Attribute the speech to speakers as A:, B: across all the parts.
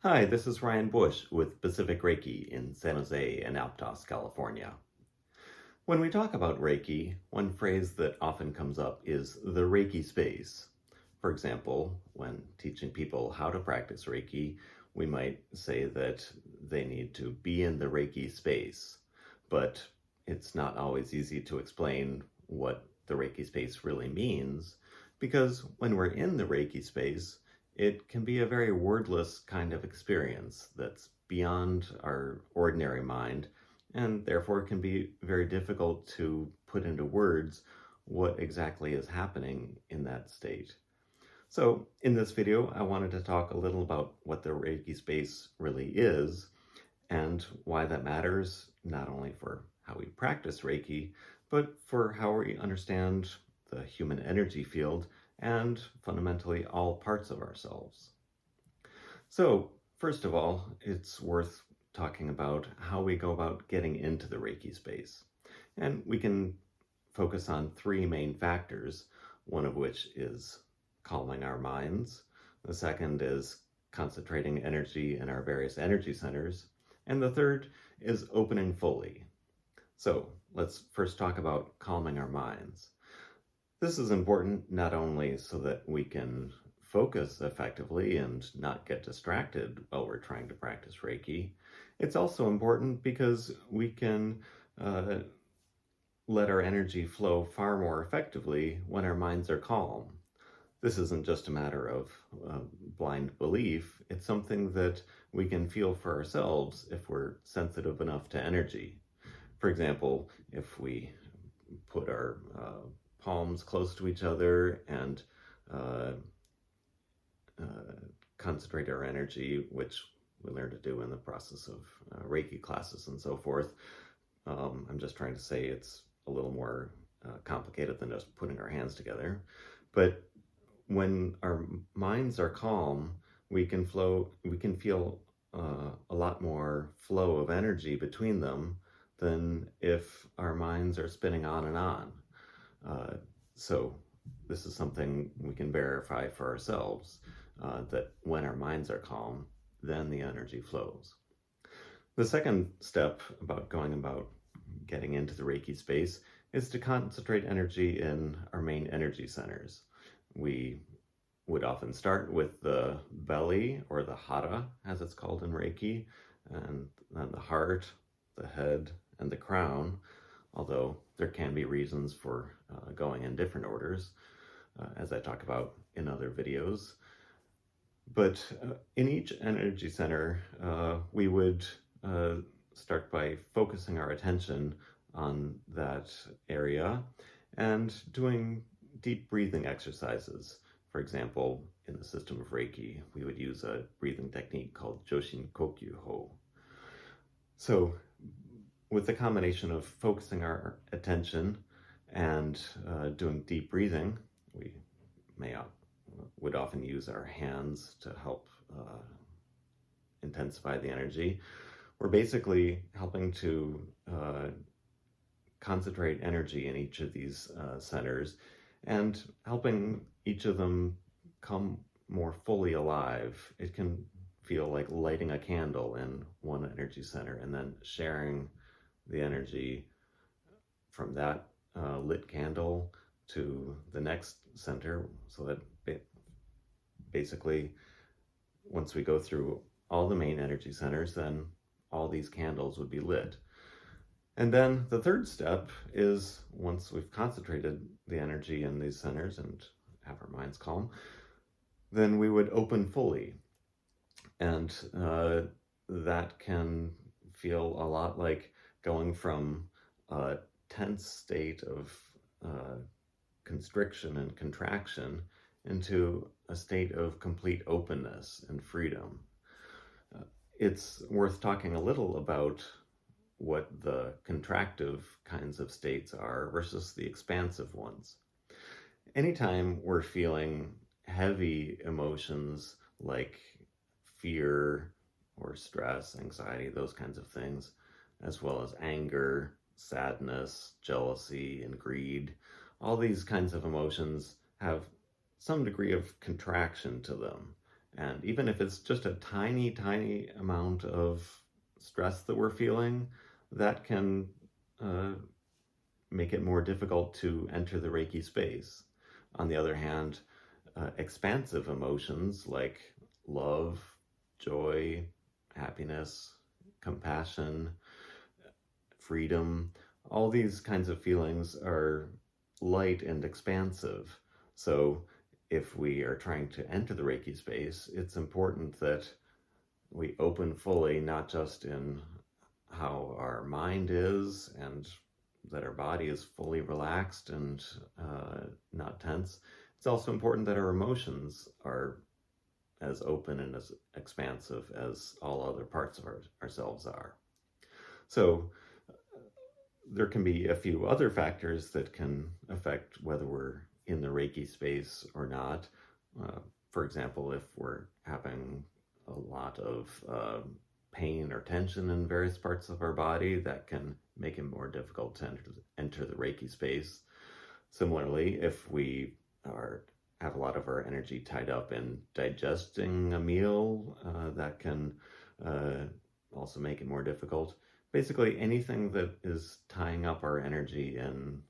A: Hi, this is Ryan Bush with Pacific Reiki in San Jose and Aptos, California. When we talk about Reiki, one phrase that often comes up is the Reiki space. For example, when teaching people how to practice Reiki, we might say that they need to be in the Reiki space, but it's not always easy to explain what the Reiki space really means, because when we're in the Reiki space, it can be a very wordless kind of experience that's beyond our ordinary mind, and therefore can be very difficult to put into words what exactly is happening in that state. So in this video, I wanted to talk a little about what the Reiki space really is and why that matters, not only for how we practice Reiki, but for how we understand the human energy field and fundamentally all parts of ourselves. So first of all, it's worth talking about how we go about getting into the Reiki space. And we can focus on three main factors, one of which is calming our minds. The second is concentrating energy in our various energy centers. And the third is opening fully. So let's first talk about calming our minds. This is important not only so that we can focus effectively and not get distracted while we're trying to practice Reiki, it's also important because we can let our energy flow far more effectively when our minds are calm. This isn't just a matter of blind belief, it's something that we can feel for ourselves if we're sensitive enough to energy. For example, if we put our palms close to each other and concentrate our energy, which we learn to do in the process of Reiki classes and so forth. I'm just trying to say it's a little more complicated than just putting our hands together. But when our minds are calm, we can feel a lot more flow of energy between them than if our minds are spinning on and on. So this is something we can verify for ourselves, that when our minds are calm, then the energy flows. The second step about going about getting into the Reiki space is to concentrate energy in our main energy centers. We would often start with the belly, or the hara, as it's called in Reiki, and then the heart, the head, and the crown, although there can be reasons for going in different orders, as I talk about in other videos. But in each energy center, we would start by focusing our attention on that area and doing deep breathing exercises. For example, in the system of Reiki, we would use a breathing technique called Joshin Kokyu Ho. So with the combination of focusing our attention and doing deep breathing, we would often use our hands to help intensify the energy. We're basically helping to concentrate energy in each of these centers and helping each of them come more fully alive. It can feel like lighting a candle in one energy center and then sharing the energy from that lit candle to the next center, so that basically once we go through all the main energy centers, then all these candles would be lit. And then the third step is, once we've concentrated the energy in these centers and have our minds calm, then we would open fully. And that can feel a lot like going from a tense state of constriction and contraction into a state of complete openness and freedom. It's worth talking a little about what the contractive kinds of states are versus the expansive ones. Anytime we're feeling heavy emotions like fear or stress, anxiety, those kinds of things, as well as anger, sadness, jealousy, and greed, all these kinds of emotions have some degree of contraction to them. And even if it's just a tiny, tiny amount of stress that we're feeling, that can make it more difficult to enter the Reiki space. On the other hand, expansive emotions like love, joy, happiness, compassion, freedom, all these kinds of feelings are light and expansive. So if we are trying to enter the Reiki space, it's important that we open fully, not just in how our mind is and that our body is fully relaxed and not tense. It's also important that our emotions are as open and as expansive as all other parts of ourselves are. So there can be a few other factors that can affect whether we're in the Reiki space or not. For example, if we're having a lot of pain or tension in various parts of our body, that can make it more difficult to enter the Reiki space. Similarly, if we have a lot of our energy tied up in digesting a meal, that can also make it more difficult. Basically, anything that is tying up our energy in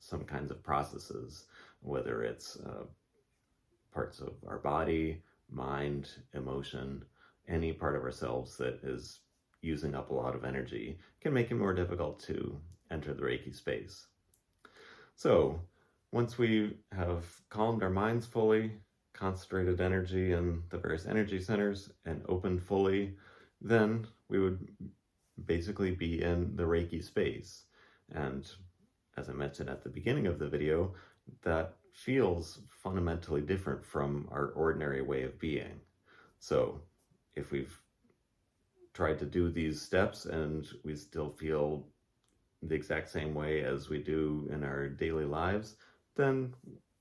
A: some kinds of processes, whether it's parts of our body, mind, emotion, any part of ourselves that is using up a lot of energy, can make it more difficult to enter the Reiki space. So once we have calmed our minds fully, concentrated energy in the various energy centers, and opened fully, then we would basically be in the Reiki space. And as I mentioned at the beginning of the video, that feels fundamentally different from our ordinary way of being. So if we've tried to do these steps and we still feel the exact same way as we do in our daily lives, then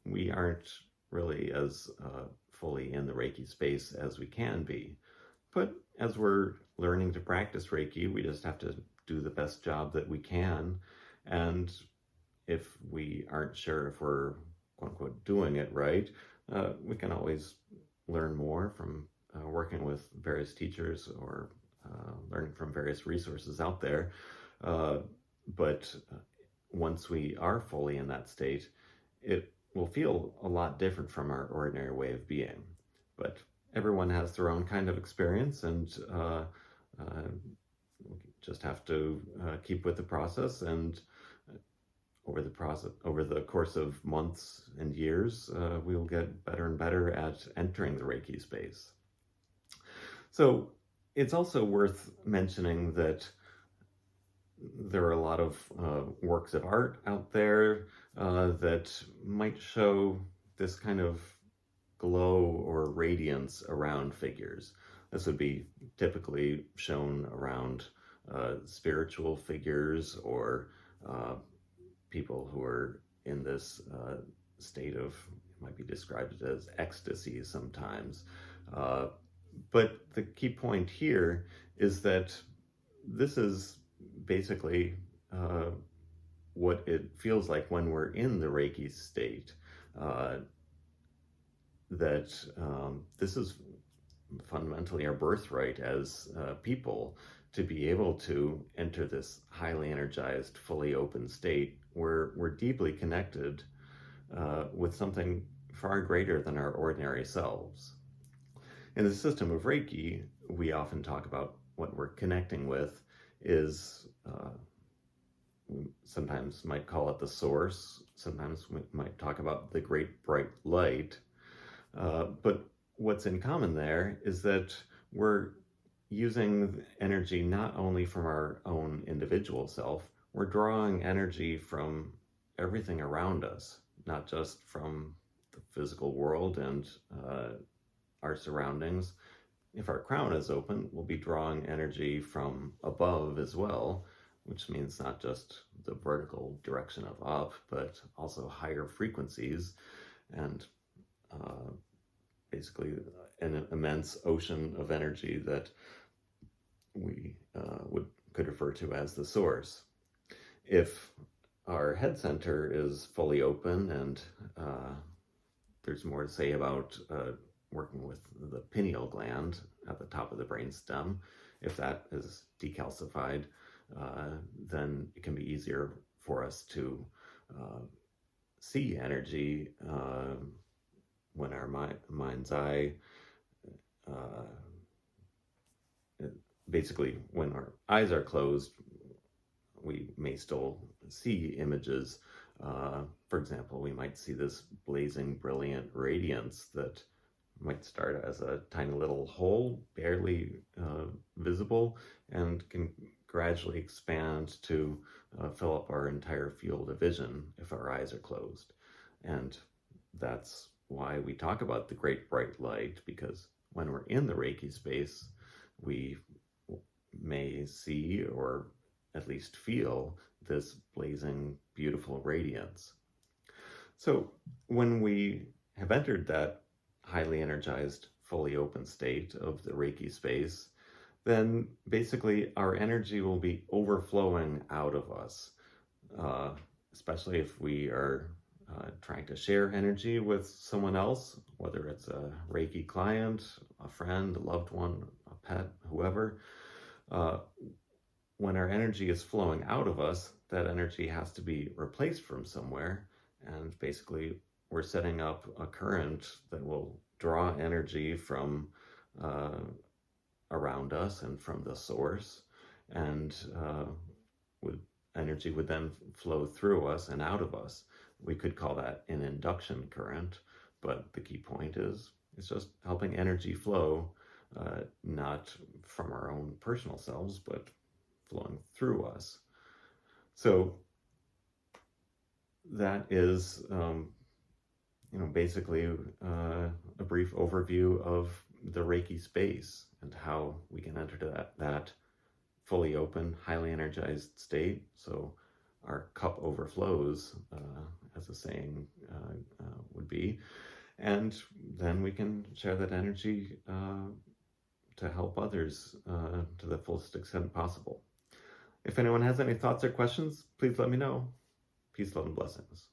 A: we aren't really as fully in the Reiki space as we can be. But as we're learning to practice Reiki, we just have to do the best job that we can. And if we aren't sure if we're, quote unquote, doing it right, we can always learn more from working with various teachers or learning from various resources out there. But once we are fully in that state, it will feel a lot different from our ordinary way of being. But everyone has their own kind of experience, and we just have to keep with the process. And over the course of months and years, we'll get better and better at entering the Reiki space. So it's also worth mentioning that there are a lot of works of art out there that might show this kind of glow or radiance around figures. This would be typically shown around spiritual figures or people who are in this state of, it might be described as ecstasy sometimes. But the key point here is that this is basically what it feels like when we're in the Reiki state. That this is fundamentally our birthright as people, to be able to enter this highly energized, fully open state where we're deeply connected with something far greater than our ordinary selves. In the system of Reiki, we often talk about what we're connecting with is, we sometimes might call it the source, sometimes we might talk about the great bright light. But what's in common there is that we're using energy not only from our own individual self, we're drawing energy from everything around us, not just from the physical world and our surroundings. If our crown is open, we'll be drawing energy from above as well, which means not just the vertical direction of up, but also higher frequencies and basically an immense ocean of energy that we could refer to as the source. If our head center is fully open, and there's more to say about working with the pineal gland at the top of the brainstem. If that is decalcified, then it can be easier for us to see energy when our mind's eye, basically when our eyes are closed, we may still see images. For example, we might see this blazing, brilliant radiance that might start as a tiny little hole, barely visible, and can gradually expand to fill up our entire field of vision if our eyes are closed. And that's why we talk about the great bright light, because when we're in the Reiki space, we may see or at least feel this blazing, beautiful radiance. So when we have entered that highly energized, fully open state of the Reiki space, then basically our energy will be overflowing out of us, especially if we are trying to share energy with someone else, whether it's a Reiki client, a friend, a loved one, a pet, whoever. When our energy is flowing out of us, that energy has to be replaced from somewhere, and basically we're setting up a current that will draw energy from around us and from the source, and energy would then flow through us and out of us. We could call that an induction current, but the key point is it's just helping energy flow, not from our own personal selves, but flowing through us. So that is, basically a brief overview of the Reiki space and how we can enter that fully open, highly energized state. So our cup overflows, as the saying would be. And then we can share that energy to help others to the fullest extent possible. If anyone has any thoughts or questions, please let me know. Peace, love, and blessings.